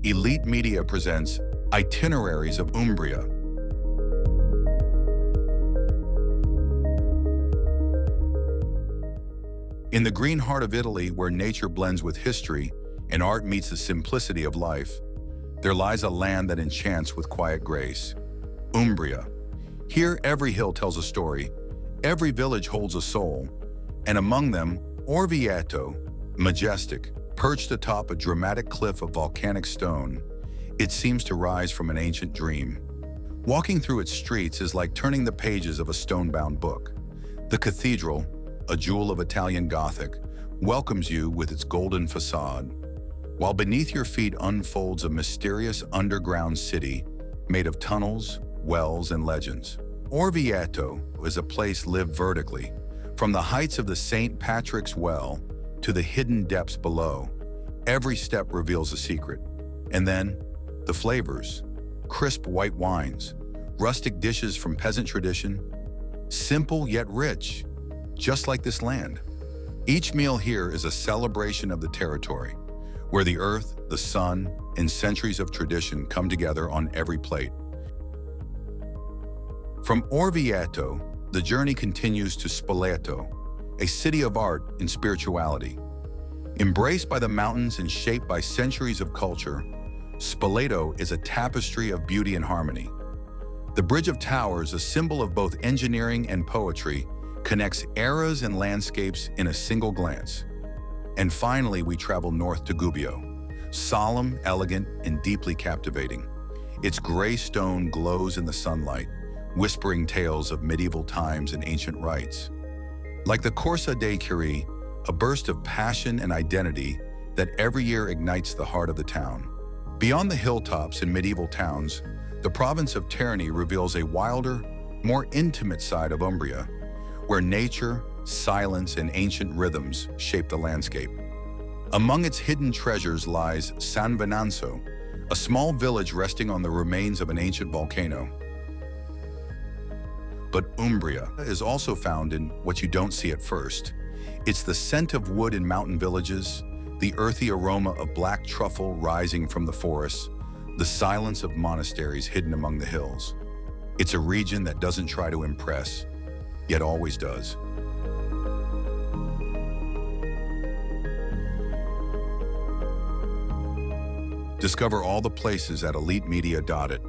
Elite Media presents Itineraries of Umbria. In the green heart of Italy, where nature blends with history and art meets the simplicity of life, there lies a land that enchants with quiet grace. Umbria. Here, every hill tells a story, every village holds a soul, and among them, Orvieto, majestic, perched atop a dramatic cliff of volcanic stone, it seems to rise from an ancient dream. Walking through its streets is like turning the pages of a stone-bound book. The cathedral, a jewel of Italian Gothic, welcomes you with its golden facade, while beneath your feet unfolds a mysterious underground city made of tunnels, wells, and legends. Orvieto is a place lived vertically, from the heights of the St. Patrick's Well to the hidden depths below. Every step reveals a secret. And then, the flavors: crisp white wines, rustic dishes from peasant tradition, simple yet rich, just like this land. Each meal here is a celebration of the territory, where the earth, the sun, and centuries of tradition come together on every plate. From Orvieto, the journey continues to Spoleto, a city of art and spirituality. Embraced by the mountains and shaped by centuries of culture, Spoleto is a tapestry of beauty and harmony. The Bridge of Towers, a symbol of both engineering and poetry, connects eras and landscapes in a single glance. And finally, we travel north to Gubbio, solemn, elegant, and deeply captivating. Its gray stone glows in the sunlight, whispering tales of medieval times and ancient rites. Like the Corsa dei Curie, a burst of passion and identity that every year ignites the heart of the town. Beyond the hilltops and medieval towns, the province of Terni reveals a wilder, more intimate side of Umbria, where nature, silence, and ancient rhythms shape the landscape. Among its hidden treasures lies San Venanzo, a small village resting on the remains of an ancient volcano. But Umbria is also found in what you don't see at first. It's the scent of wood in mountain villages, the earthy aroma of black truffle rising from the forests, the silence of monasteries hidden among the hills. It's a region that doesn't try to impress, yet always does. Discover all the places at elitemedia.it.